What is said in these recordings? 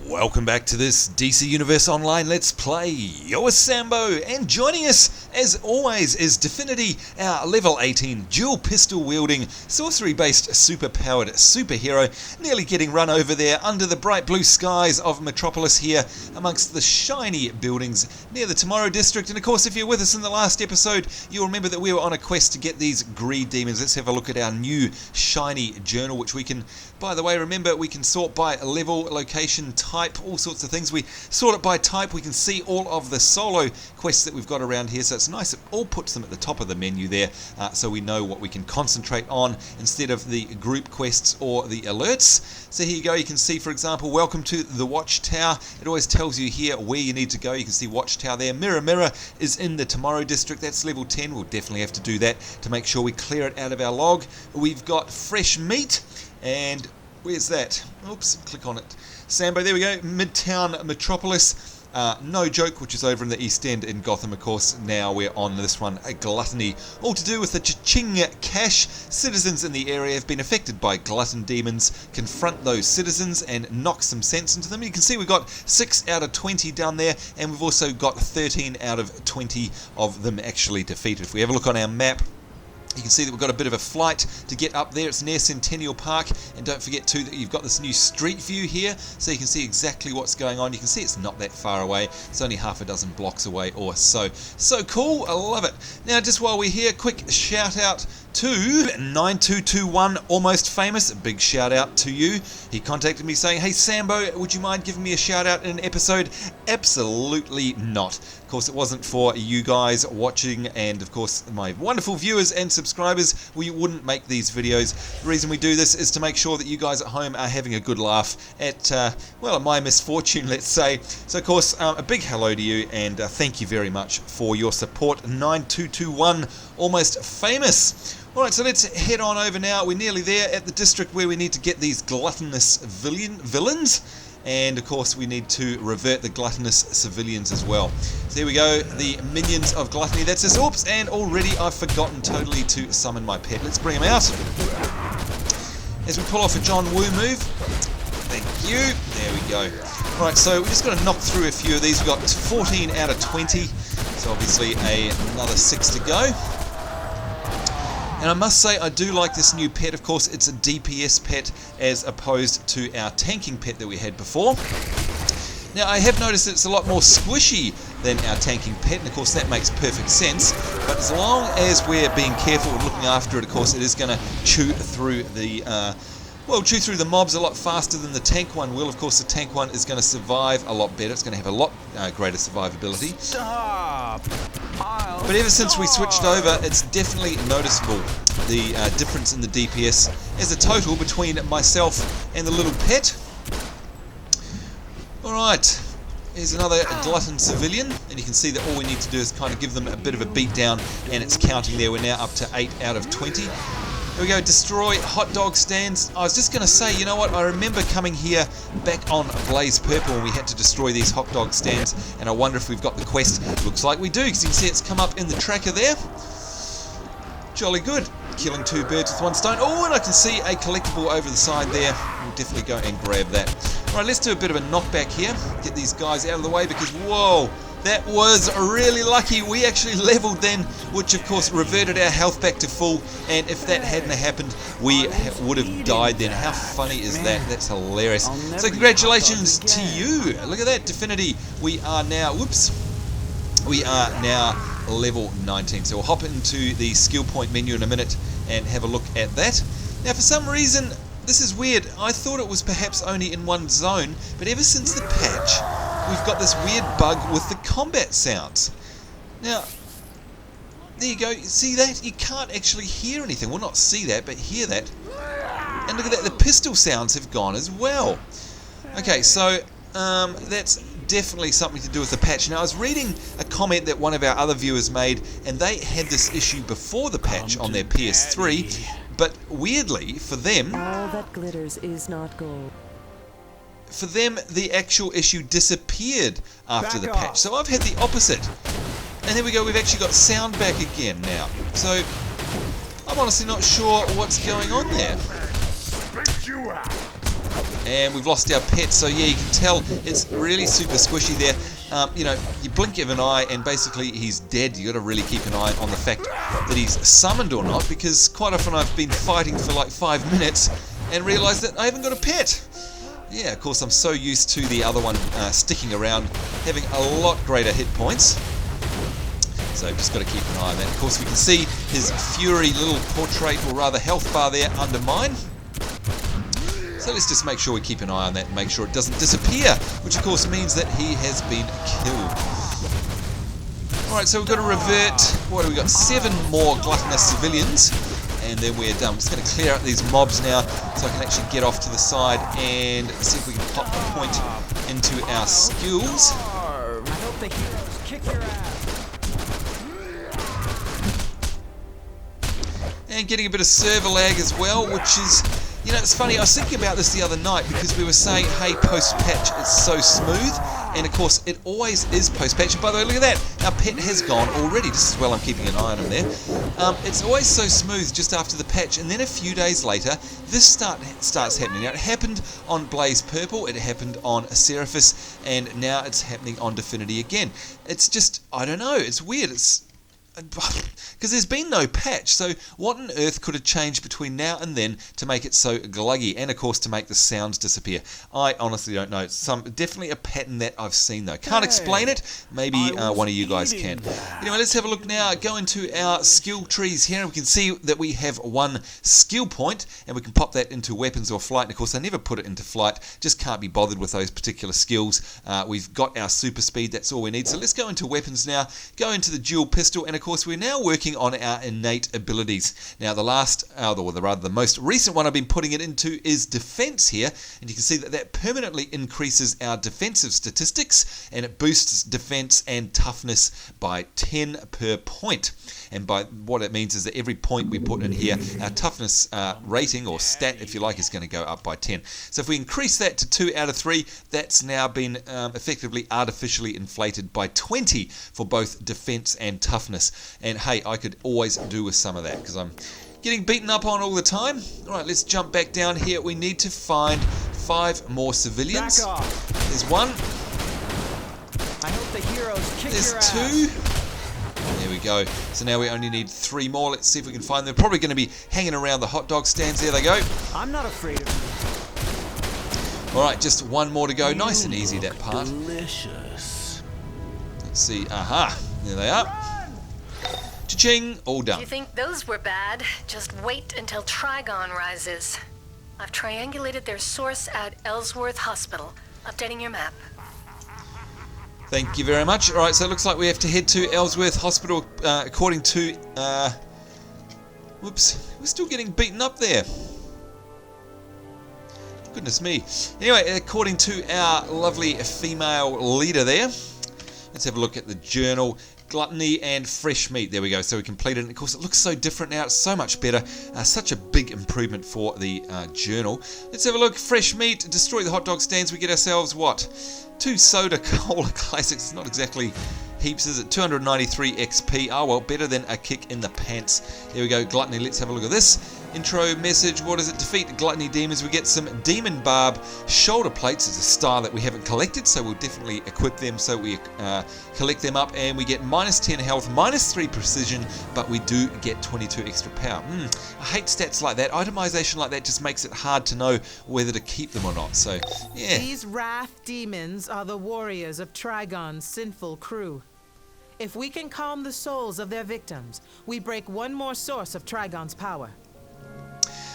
Welcome back to this DC Universe Online Let's Play. You're Sambo, and joining us, as always, is Definity, our level 18 dual pistol wielding, sorcery based super powered superhero, nearly getting run over there under the bright blue skies of Metropolis here, amongst the shiny buildings near the Tomorrow District. And of course, if you're with us in the last episode, you'll remember that we were on a quest to get these greed demons. Let's have a look at our new shiny journal, which we can, by the way, remember, we can sort by level, location, type, all sorts of things. We sort it by type. We can see all of the solo quests that we've got around here, so it's nice. It all puts them at the top of the menu there, so we know what we can concentrate on instead of the group quests or the alerts. So here you go. You can see, for example, welcome to the Watchtower. It always tells you here where you need to go. You can see Watchtower there. Mirror is in the Tomorrow District. That's level 10. We'll definitely have to do that to make sure we clear it out of our log. We've got fresh meat, and where's that? Oops, click on it. Sambo, there we go. Midtown Metropolis. No Joke, which is over in the East End in Gotham, of course. Now we're on this one, a Gluttony. All to do with the Cha-Ching cash. Citizens in the area have been affected by glutton demons. Confront those citizens and knock some sense into them. You can see we've got 6 out of 20 down there, and we've also got 13 out of 20 of them actually defeated. If we have a look on our map, you can see that we've got a bit of a flight to get up there. It's near Centennial Park, and don't forget too that you've got this new street view here, so you can see exactly what's going on. You can see it's not that far away. It's only half a dozen blocks away or so. So cool, I love it. Now, just while we're here, quick shout out to 9221 Almost Famous. A big shout out to you. He contacted me saying, hey Sambo, would you mind giving me a shout out in an episode? Absolutely not. Of course, it wasn't for you guys watching, and of course my wonderful viewers and subscribers. We wouldn't make these videos. The reason we do this is to make sure that you guys at home are having a good laugh at, well, my misfortune, let's say. So of course, a big hello to you, and thank you very much for your support. 9221 Almost Famous. Alright, so let's head on over now. We're nearly there at the district where we need to get these gluttonous villains. And of course we need to revert the gluttonous civilians as well. So here we go, the Minions of Gluttony. That's us. Oops, and already I've forgotten totally to summon my pet. Let's bring him out. As we pull off a John Woo move. Thank you. There we go. Right, so we're just going to knock through a few of these. We've got 14 out of 20. So obviously another 6 to go. And I must say, I do like this new pet. Of course, it's a DPS pet as opposed to our tanking pet that we had before. Now, I have noticed that it's a lot more squishy than our tanking pet, and of course that makes perfect sense. But as long as we're being careful and looking after it, of course, it is going to chew through the mobs a lot faster than the tank one will. Of course, the tank one is going to survive a lot better. It's going to have a lot greater survivability. Stop! But ever since we switched over, it's definitely noticeable, the difference in the DPS as a total between myself and the little pet. Alright, here's another glutton civilian, and you can see that all we need to do is kind of give them a bit of a beat down, and it's counting there. We're now up to 8 out of 20. Here we go, destroy hot dog stands. I was just going to say, you know what, I remember coming here back on Blaze Purple when we had to destroy these hot dog stands, and I wonder if we've got the quest. Looks like we do, because you can see it's come up in the tracker there. Jolly good. Killing 2 birds with 1 stone. Oh, and I can see a collectible over the side there. We'll definitely go and grab that. Alright, let's do a bit of a knockback here. Get these guys out of the way, because, whoa, that was really lucky. We actually leveled then, which of course reverted our health back to full, and if that hadn't happened, we would have died then. How funny is that? That's hilarious. So congratulations to you. Look at that, Definity. We are now, we are now level 19. So we'll hop into the skill point menu in a minute and have a look at that. Now, for some reason, this is weird. I thought it was perhaps only in one zone, but ever since the patch, we've got this weird bug with the combat sounds. Now, there you go. See that? You can't actually hear anything. Well, not see that, but hear that. And look at that. The pistol sounds have gone as well. Okay, so that's definitely something to do with the patch. Now, I was reading a comment that one of our other viewers made, and they had this issue before the patch on their PS3, but weirdly, for them, all that glitters is not gold. For them, the actual issue disappeared after the patch. So I've had the opposite. And there we go, we've actually got sound back again now. So I'm honestly not sure what's going on there. And we've lost our pet, so yeah, you can tell it's really super squishy there. You know, you blink of an eye and basically he's dead. You got to really keep an eye on the fact that he's summoned or not, because quite often I've been fighting for like 5 minutes and realised that I haven't got a pet. Yeah, of course I'm so used to the other one sticking around, having a lot greater hit points. So just got to keep an eye on that. Of course we can see his fury little portrait, or rather health bar there under mine. So let's just make sure we keep an eye on that and make sure it doesn't disappear, which of course means that he has been killed. Alright, so we've got to revert, what do we got, 7 more Gluttonous Civilians, and then we're done. I'm just going to clear out these mobs now so I can actually get off to the side and see if we can pop a point into our skills. I hope the heroes kick your ass. And getting a bit of server lag as well, which is... You know, it's funny, I was thinking about this the other night because we were saying, hey, post-patch, it's so smooth. And of course, it always is post-patch. And by the way, look at that. Our pet has gone already, just as well I'm keeping an eye on him there. It's always so smooth just after the patch. And then a few days later, this starts happening. Now, it happened on Blaze Purple, it happened on Seraphis, and now it's happening on Divinity again. It's just, I don't know, it's weird. It's... because there's been no patch, so what on earth could have changed between now and then to make it so gluggy, and of course to make the sounds disappear? I honestly don't know. It's definitely a pattern that I've seen though. Can't explain it. Maybe one of you guys can. Anyway, let's have a look now. Go into our skill trees here, and we can see that we have 1 skill point, and we can pop that into weapons or flight. And of course, I never put it into flight. Just can't be bothered with those particular skills. We've got our super speed. That's all we need. So let's go into weapons now. Go into the dual pistol, and of course we're now working on our innate abilities. Now the the most recent one I've been putting it into is defense here, and you can see that that permanently increases our defensive statistics, and it boosts defense and toughness by 10 per point. And by what it means is that every point we put in here, our toughness rating or stat, if you like, is going to go up by 10. So if we increase that to 2 out of 3, that's now been effectively artificially inflated by 20 for both defense and toughness. And hey, I could always do with some of that because I'm getting beaten up on all the time. Alright, let's jump back down here. We need to find 5 more civilians. Back off. There's 1. I hope the heroes kick There's your 2. ass. There we go. So now we only need 3 more. Let's see if we can find them. They're probably going to be hanging around the hot dog stands. There they go. I'm not afraid of you. Alright, just 1 more to go. Nice and easy, that part. Delicious. Let's see. Aha. There they are. Cha-ching. All Do done. you think those were bad? Just wait until Trigon rises. I've triangulated their source at Ellsworth Hospital. Updating your map. Thank you very much. Alright, so it looks like we have to head to Ellsworth Hospital according to... whoops. We're still getting beaten up there. Goodness me. Anyway, according to our lovely female leader there, let's have a look at the journal. Gluttony and fresh meat. There we go. So we completed it. And of course, it looks so different now. It's so much better. Such a big improvement for the journal. Let's have a look. Fresh meat. Destroy the hot dog stands. We get ourselves what? 2 soda cola classics. It's not exactly heaps, is it? 293 XP. Oh well, better than a kick in the pants. There we go. Gluttony. Let's have a look at this. Intro message. What is it? Defeat the gluttony demons. We get some demon barb shoulder plates. It's a star that we haven't collected, so we'll definitely equip them so we collect them up, and we get minus 10 health, minus 3 precision, but we do get 22 extra power. I hate stats like that. Itemization like that just makes it hard to know whether to keep them or not. So yeah. These wrath demons are the warriors of Trigon's sinful crew. If we can calm the souls of their victims, we break one more source of Trigon's power.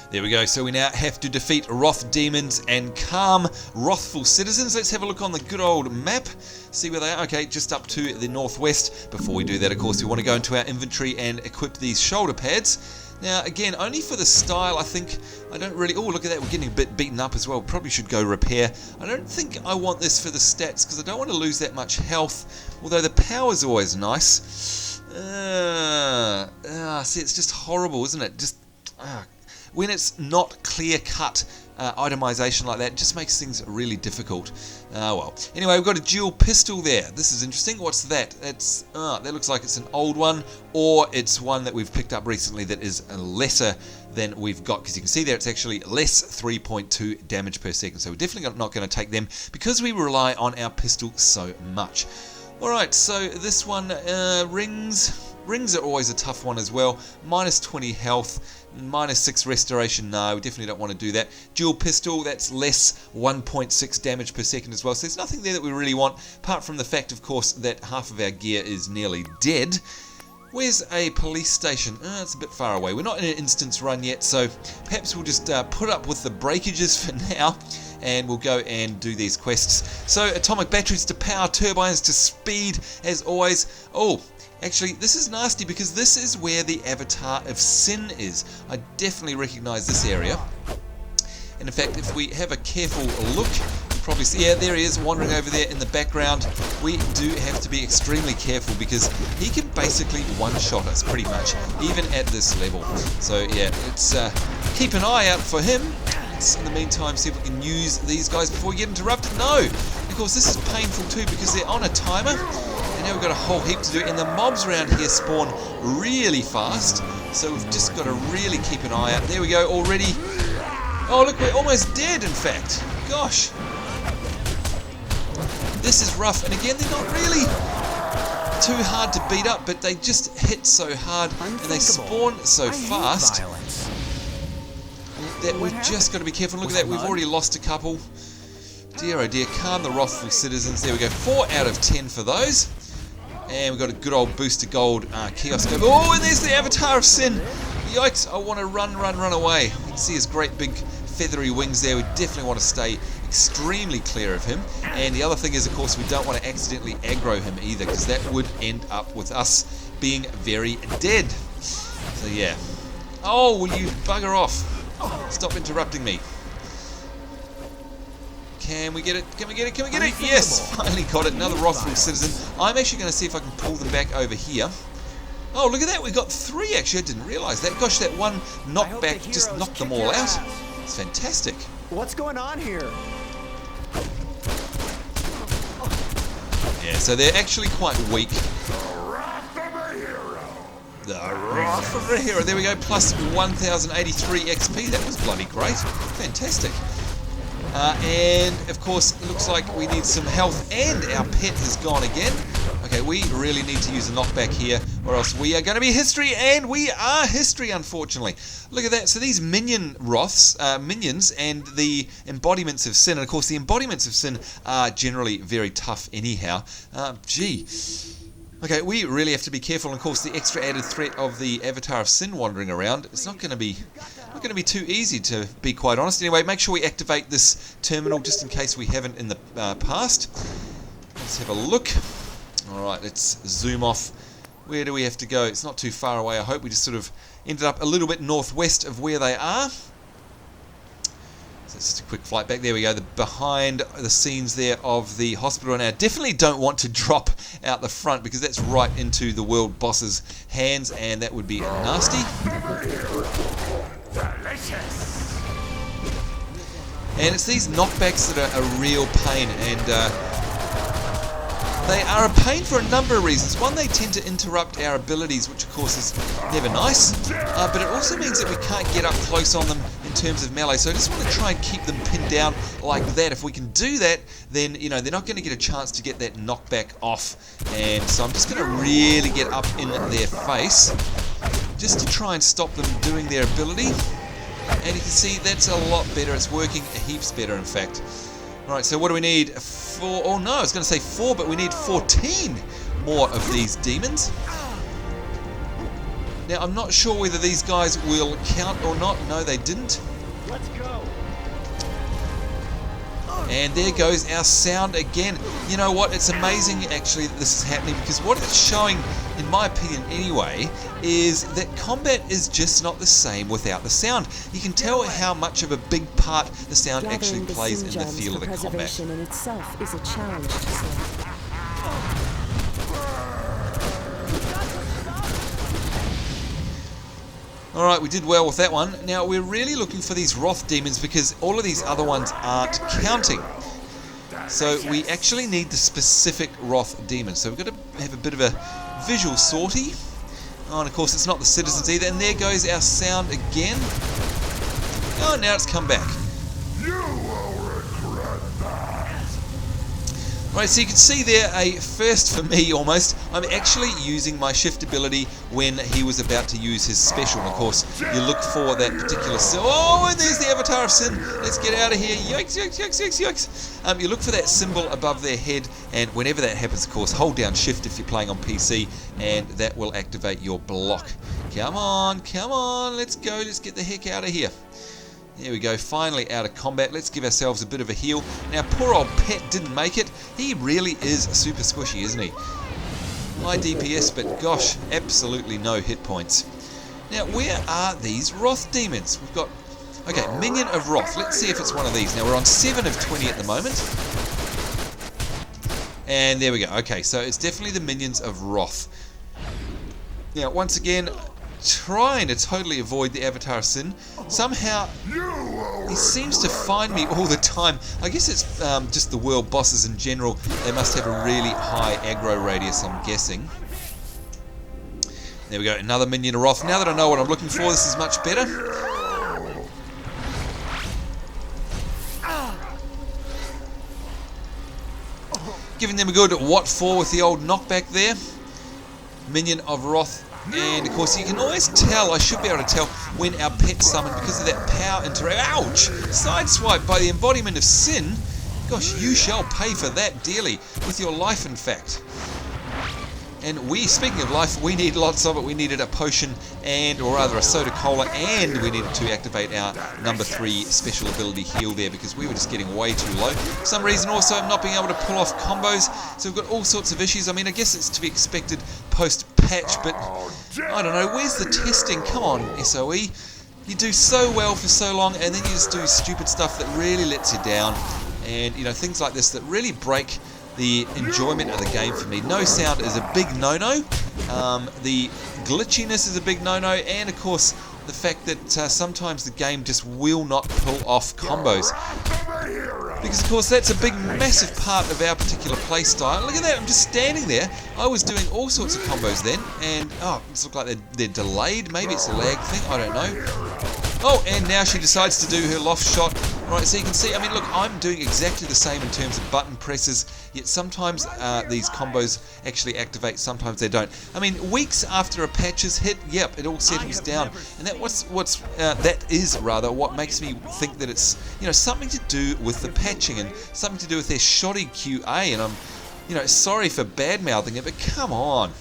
There we go. So we now have to defeat wrath demons and calm wrathful citizens. Let's have a look on the good old map. See where they are. Okay, just up to the northwest. Before we do that, of course, we want to go into our inventory and equip these shoulder pads. Now, again, only for the style, I think. I don't really... Oh, look at that. We're getting a bit beaten up as well. Probably should go repair. I don't think I want this for the stats because I don't want to lose that much health. Although the power's always nice. See, it's just horrible, isn't it? Just... when it's not clear-cut itemization like that just makes things really difficult. Well, anyway, we've got a dual pistol there. This is interesting. What's that? That's that looks like it's an old one, or it's one that we've picked up recently that is lesser than we've got, because you can see there it's actually less 3.2 damage per second. So we're definitely not going to take them because we rely on our pistol so much. Alright, so this one, rings are always a tough one as well. Minus 20 health, minus 6 restoration. No, we definitely don't want to do that. Dual pistol, that's less 1.6 damage per second as well. So there's nothing there that we really want, apart from the fact, of course, that half of our gear is nearly dead. Where's a police station? It's a bit far away. We're not in an instance run yet, so perhaps we'll just put up with the breakages for now, and we'll go and do these quests. So, atomic batteries to power, turbines to speed, as always. Oh, actually, this is nasty because this is where the Avatar of Sin is. I definitely recognize this area. And in fact, if we have a careful look, you'll probably see, yeah, there he is, wandering over there in the background. We do have to be extremely careful because he can basically one-shot us pretty much, even at this level. So yeah, let's keep an eye out for him. Let's, in the meantime, see if we can use these guys before we get interrupted. No! Of course, this is painful too because they're on a timer. And now we've got a whole heap to do, and the mobs around here spawn really fast. So we've just got to really keep an eye out. There we go, already. Oh look, we're almost dead in fact. Gosh. This is rough, and again, they're not really too hard to beat up, but they just hit so hard and they spawn so fast that we've just got to be careful. Look at that, we've already lost a couple. Dear oh dear, calm the wrathful citizens. There we go, 4 out of 10 for those. And we've got a good old booster gold kiosk. Oh, and there's the Avatar of Sin. Yikes, I want to run away. You can see his great big feathery wings there. We definitely want to stay extremely clear of him. And the other thing is, of course, we don't want to accidentally aggro him either, because that would end up with us being very dead. So yeah. Oh, will you bugger off? Stop interrupting me. Can we get it? Can we get it? Can we get it? Yes! Finally got it. Another wrathful citizen. I'm actually going to see if I can pull them back over here. Oh, look at that. We got 3 actually. I didn't realise that. Gosh, that one knockback just knocked them all out. It's fantastic. What's going on here? Yeah, so they're actually quite weak. The wrath of a hero. There we go. Plus 1083 XP. That was bloody great. Fantastic. And of course, it looks like we need some health, and our pet has gone again. Okay, we really need to use a knockback here, or else we are going to be history, and we are history, unfortunately. Look at that. So these minion wraths, minions, and the embodiments of sin, and of course the embodiments of sin are generally very tough anyhow. Gee. Okay, we really have to be careful, and of course the extra added threat of the Avatar of Sin wandering around, it's not going to be too easy, to be quite honest. Anyway, make sure we activate this terminal just in case we haven't in the past. Let's have a look. Alright, let's zoom off. Where do we have to go? It's not too far away, I hope. We just sort of ended up a little bit northwest of where they are. So it's just a quick flight back. There we go, the behind the scenes there of the hospital. Now, definitely don't want to drop out the front because that's right into the world boss's hands, and that would be nasty. Delicious. And it's these knockbacks that are a real pain, and they are a pain for a number of reasons. One, they tend to interrupt our abilities, which of course is never nice, but it also means that we can't get up close on them in terms of melee. So I just want to try and keep them pinned down like that. If we can do that, then they're not going to get a chance to get that knockback off. And so I'm just going to really get up in their face, just to try and stop them doing their ability. And you can see that's a lot better. It's working heaps better, in fact. Alright, so what do we need? 4, oh no, I was going to say 4, but we need 14 more of these demons. Now, I'm not sure whether these guys will count or not. No, they didn't. Let's go. And there goes our sound again. You know what? It's amazing, actually, that this is happening, because what it's showing, in my opinion anyway, is that combat is just not the same without the sound. You can tell how much of a big part the sound actually plays in the feel of the combat. Preservation in itself is a challenge to solve. Alright, we did well with that one. Now, we're really looking for these Wrath demons because all of these other ones aren't counting. So we actually need the specific Wrath demon. So we've got to have a bit of a visual sortie. Oh, and of course it's not the citizens either. And there goes our sound again. Oh, now it's come back. Right, so you can see there a first for me almost. I'm actually using my shift ability when he was about to use his special. And of course, you look for that particular... Oh, and there's the Avatar of Sin. Let's get out of here. Yikes, yikes, yikes, yikes, yikes. You look for that symbol above their head, and whenever that happens, of course, hold down shift if you're playing on PC, and that will activate your block. Come on, let's go. Let's get the heck out of here. There we go, finally out of combat. Let's give ourselves a bit of a heal. Now, poor old Pet didn't make it. He really is super squishy, isn't he? High DPS, but gosh, absolutely no hit points. Now, where are these Wrath demons? We've got... Okay, Minion of Wrath. Let's see if it's one of these. Now, we're on 7 of 20 at the moment. And there we go. Okay, so it's definitely the Minions of Wrath. Now, once again... trying to totally avoid the Avatar of Sin. Somehow, he seems to find me all the time. I guess it's just the world bosses in general. They must have a really high aggro radius, I'm guessing. There we go, another Minion of Wrath. Now that I know what I'm looking for, this is much better. Giving them a good what for with the old knockback there. Minion of Wrath. And of course you can always tell, I should be able to tell, when our pet summoned because of that power interaction. Ouch! Sideswiped by the embodiment of sin. Gosh, you shall pay for that dearly, with your life in fact. And we, speaking of life, we need lots of it. We needed a potion and, or rather a soda cola, and we needed to activate our number 3 special ability heal there because we were just getting way too low. For some reason also I'm not being able to pull off combos, so we've got all sorts of issues. I mean, I guess it's to be expected post-patch, but I don't know, where's the testing? Come on, SOE. You do so well for so long, and then you just do stupid stuff that really lets you down. And, you know, things like this that really break the enjoyment of the game for me. No sound is a big no-no. The glitchiness is a big no-no, and of course the fact that sometimes the game just will not pull off combos. Because of course that's a big massive part of our particular play style. Look at that, I'm just standing there. I was doing all sorts of combos then, and oh, it's look like they're delayed. Maybe it's a lag thing, I don't know. Oh, and now she decides to do her loft shot. Right, so you can see, I mean, look, I'm doing exactly the same in terms of button presses, yet sometimes these combos actually activate, sometimes they don't. I mean, weeks after a patch is hit, yep, it all settles down. And that that is what makes me think that it's, you know, something to do with the patching and something to do with their shoddy QA. And I'm, you know, sorry for bad-mouthing it, but come on.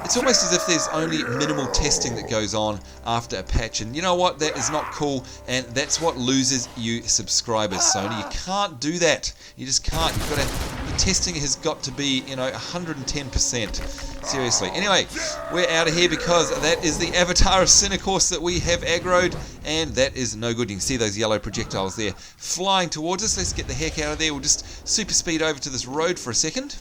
It's almost as if there's only minimal testing that goes on after a patch, and you know what? That is not cool, and that's what loses you subscribers, Sony. You can't do that. You just can't. You've got to. The testing has got to be, you know, 110%. Seriously. Anyway, we're out of here because that is the Avatar of Sin, of course, that we have aggroed, and that is no good. You can see those yellow projectiles there flying towards us. Let's get the heck out of there. We'll just super speed over to this road for a second.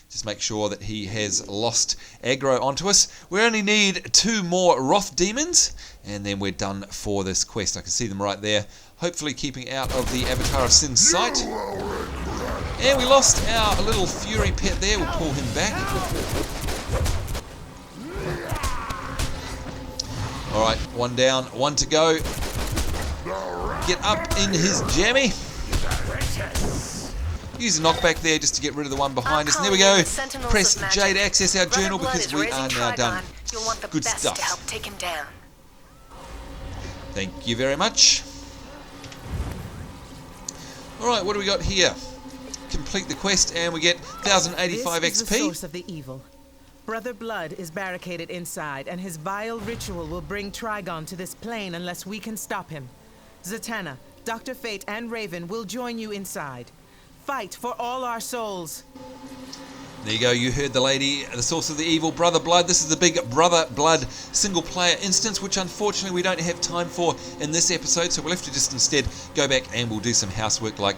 Just make sure that he has lost aggro onto us. We only need 2 more Wrath demons, and then we're done for this quest. I can see them right there, hopefully keeping out of the Avatar of Sin's sight. And we lost our little Fury pet there. We'll pull him back. Alright, 1 down, 1 to go. Get up in his jammy. Use a knockback there just to get rid of the one behind us. And there we go. Press J to access our journal because we are now done. Good stuff. To help take him down. Thank you very much. Alright, what do we got here? Complete the quest and we get 1085 This is XP. the source of the evil. Brother Blood is barricaded inside, and his vile ritual will bring Trigon to this plane unless we can stop him. Zatanna, Dr. Fate, and Raven will join you inside. Fight for all our souls. There you go, you heard the lady, the source of the evil, Brother Blood. This is the big Brother Blood single player instance, which unfortunately we don't have time for in this episode, so we'll have to just instead go back and we'll do some housework like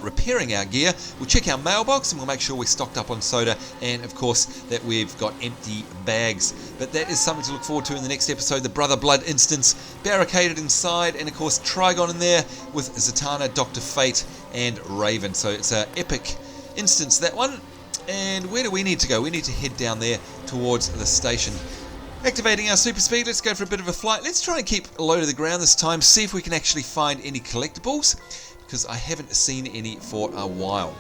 repairing our gear. We'll check our mailbox and we'll make sure we're stocked up on soda, and of course that we've got empty bags. But that is something to look forward to in the next episode. The Brother Blood instance, barricaded inside, and of course Trigon in there with Zatanna, Dr. Fate and Raven. So it's an epic instance, that one. And where do we need to go? We need to head down there towards the station. Activating our super speed, let's go for a bit of a flight. Let's try and keep low to the ground this time, see if we can actually find any collectibles, because I haven't seen any for a while.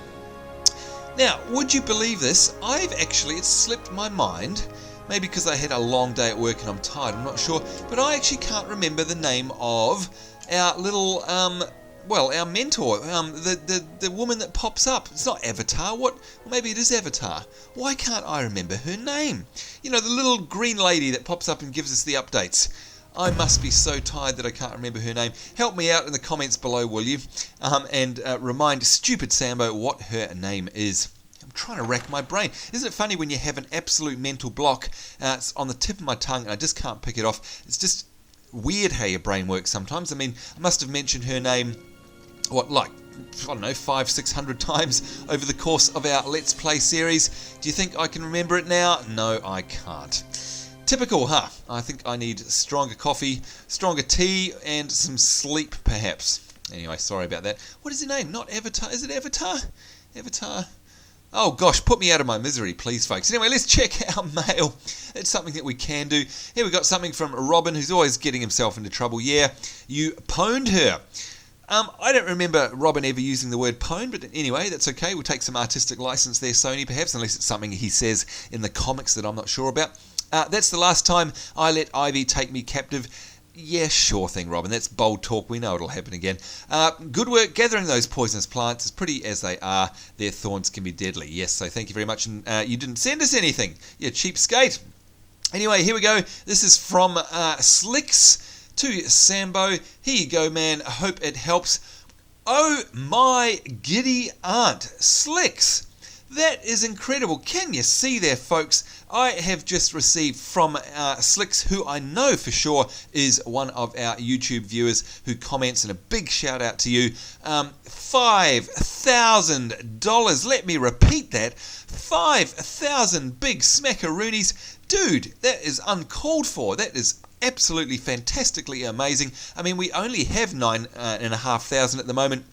Now, would you believe this? It's slipped my mind, maybe because I had a long day at work and I'm tired, I'm not sure, but I actually can't remember the name of our little, our mentor, the woman that pops up. It's not Avatar, maybe it is Avatar. Why can't I remember her name? You know, the little green lady that pops up and gives us the updates. I must be so tired that I can't remember her name. Help me out in the comments below, will you? And remind stupid Sambo what her name is. I'm trying to rack my brain. Isn't it funny when you have an absolute mental block? It's on the tip of my tongue and I just can't pick it off. It's just weird how your brain works sometimes. I mean, I must have mentioned her name, 500-600 times over the course of our Let's Play series. Do you think I can remember it now? No, I can't. Typical, huh? I think I need stronger coffee, stronger tea, and some sleep, perhaps. Anyway, sorry about that. What is her name? Not Avatar. Is it Avatar? Avatar. Oh gosh, put me out of my misery, please, folks. Anyway, let's check our mail. It's something that we can do. Here we got something from Robin, who's always getting himself into trouble. Yeah, you pwned her. I don't remember Robin ever using the word pwn, but anyway, that's okay. We'll take some artistic license there, Sony, perhaps, unless it's something he says in the comics that I'm not sure about. That's the last time I let Ivy take me captive. Yeah, sure thing, Robin. That's bold talk. We know it'll happen again. Good work gathering those poisonous plants. As pretty as they are, their thorns can be deadly. Yes, so thank you very much. And you didn't send us anything, you cheapskate. Anyway, here we go. This is from Slicks to Sambo. Here you go, man. I hope it helps. Oh my giddy aunt, Slicks. That is incredible. Can you see there, folks? I have just received from Slicks, who I know for sure is one of our YouTube viewers who comments, and a big shout out to you. $5,000. Let me repeat that. 5,000 big smackaroonies. Dude, that is uncalled for. That is absolutely fantastically amazing. I mean, we only have 9,500 at the moment.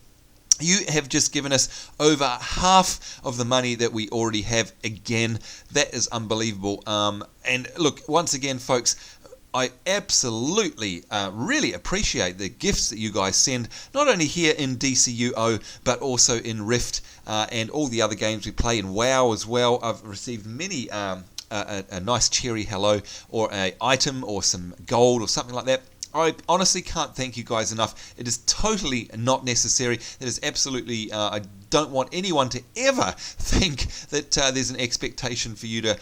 You have just given us over half of the money that we already have again. That is unbelievable. And look, once again, folks, I absolutely really appreciate the gifts that you guys send, not only here in DCUO, but also in Rift and all the other games we play, in WoW as well. I've received many a nice cheery hello, or an item, or some gold, or something like that. I honestly can't thank you guys enough. It is totally not necessary. It is absolutely, I don't want anyone to ever think that there's an expectation for you to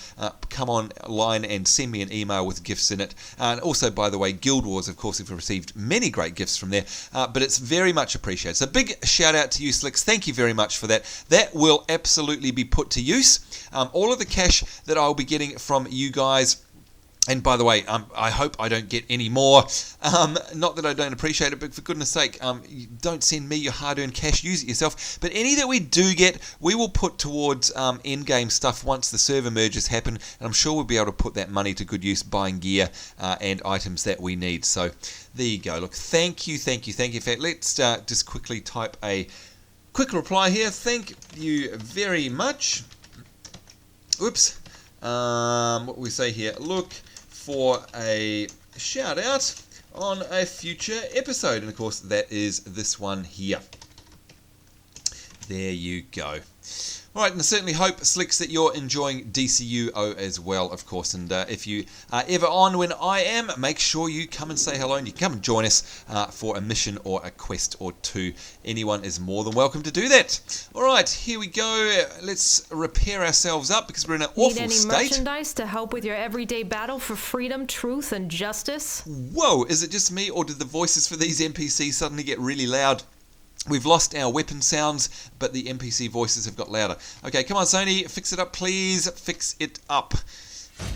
come online and send me an email with gifts in it. And also, by the way, Guild Wars, of course, we've received many great gifts from there, but it's very much appreciated. So big shout out to you, Slicks. Thank you very much for that. That will absolutely be put to use. All of the cash that I'll be getting from you guys. And by the way, I hope I don't get any more. Not that I don't appreciate it, but for goodness sake, don't send me your hard-earned cash. Use it yourself. But any that we do get, we will put towards endgame stuff once the server mergers happen. And I'm sure we'll be able to put that money to good use buying gear and items that we need. So there you go. Look, thank you. In fact, let's just quickly type a quick reply here. Thank you very much. Oops. What we say here? Look for a shout out on a future episode, and of course that is this one here. There you go. Alright, and I certainly hope, Slicks, that you're enjoying DCUO as well, of course. And if you are ever on when I am, make sure you come and say hello, and you can come and join us for a mission or a quest or two. Anyone is more than welcome to do that. Alright, here we go. Let's repair ourselves up because we're in an awful state. Need any merchandise to help with your everyday battle for freedom, truth, and justice? Whoa, is it just me, or did the voices for these NPCs suddenly get really loud? We've lost our weapon sounds, but the NPC voices have got louder. Okay, come on, Sony, fix it up, please. Fix it up.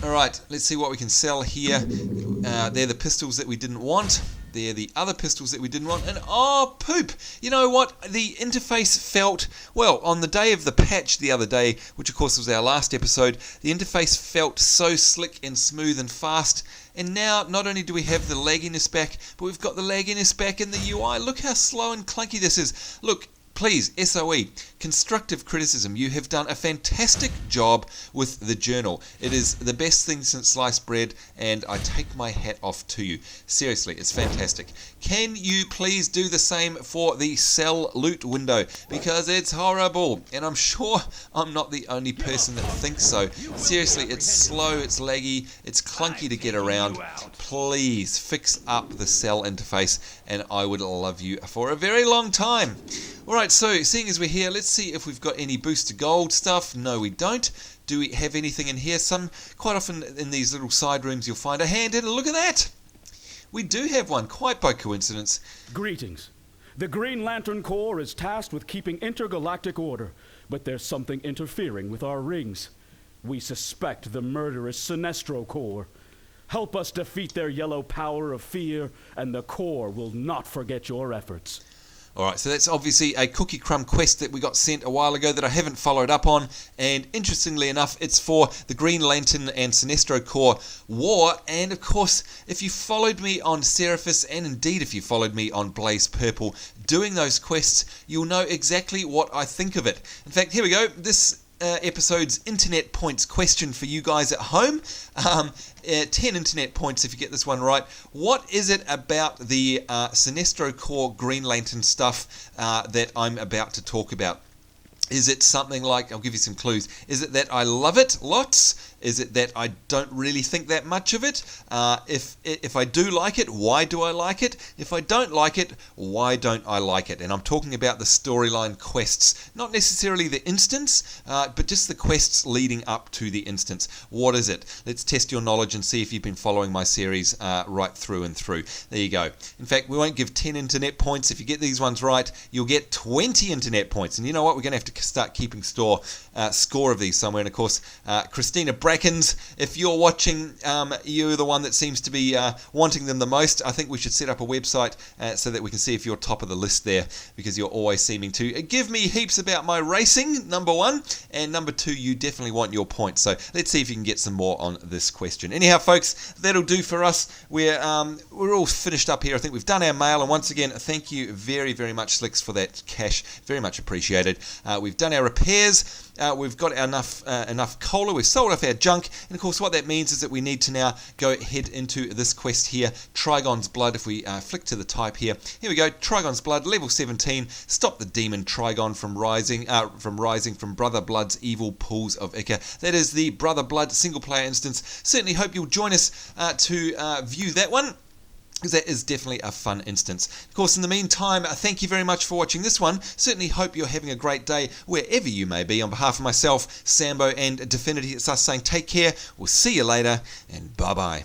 All right, let's see what we can sell here. They're the pistols that we didn't want. They're the other pistols that we didn't want. And oh, poop! You know what? The interface felt, well, on the day of the patch the other day, which of course was our last episode, the interface felt so slick and smooth and fast. And now, not only do we have the lagginess back, but we've got the lagginess back in the UI. Look how slow and clunky this is. Look, please, SOE, constructive criticism. You have done a fantastic job with the journal. It is the best thing since sliced bread, and I take my hat off to you. Seriously, it's fantastic. Can you please do the same for the sell loot window? Because it's horrible, and I'm sure I'm not the only person that thinks so. Seriously, it's slow, it's laggy, it's clunky to get around. Please fix up the sell interface, and I would love you for a very long time. Alright, so seeing as we're here, let's see if we've got any booster gold stuff. No, we don't. Do we have anything in here? Quite often in these little side rooms you'll find a hand in, and look at that! We do have one, quite by coincidence. Greetings. The Green Lantern Corps is tasked with keeping intergalactic order, but there's something interfering with our rings. We suspect the murderous Sinestro Corps. Help us defeat their yellow power of fear, and the Corps will not forget your efforts. Alright, so that's obviously a cookie crumb quest that we got sent a while ago that I haven't followed up on, and interestingly enough, it's for the Green Lantern and Sinestro Corps war, and of course, if you followed me on Seraphis, and indeed if you followed me on Blaze Purple, doing those quests, you'll know exactly what I think of it. In fact, here we go, this episode's internet points question for you guys at home. 10 internet points if you get this one right. What is it about the Sinestro Corps Green Lantern stuff that I'm about to talk about? Is it something like, I'll give you some clues, is it that I love it lots? Is it that I don't really think that much of it? If I do like it, why do I like it? If I don't like it, why don't I like it? And I'm talking about the storyline quests, not necessarily the instance, but just the quests leading up to the instance. What is it? Let's test your knowledge and see if you've been following my series right through and through. There you go. In fact, we won't give 10 internet points. If you get these ones right, you'll get 20 internet points. And you know what? We're going to have to start keeping score of these somewhere. And of course, Christina Brackens, if you're watching, you're the one that seems to be wanting them the most. I think we should set up a website so that we can see if you're top of the list there, because you're always seeming to give me heaps about my racing, number one, and number two, you definitely want your points. So let's see if you can get some more on this question. Anyhow, folks, that'll do for us. We're all finished up here. I think we've done our mail, and once again, thank you very, very much, Slicks, for that cash. Very much appreciated. We've done our repairs. We've got enough cola. We've sold off our junk, and of course what that means is that we need to now go head into this quest here, Trigon's Blood. If we flick to the type here we go, Trigon's Blood, level 17. Stop the demon Trigon from rising from Brother Blood's evil pools of ichor. That is the Brother Blood single player instance. Certainly hope you'll join us to view that one, because that is definitely a fun instance. Of course, in the meantime, thank you very much for watching this one. Certainly hope you're having a great day wherever you may be. On behalf of myself, Sambo, and Definity, it's us saying take care. We'll see you later, and bye-bye.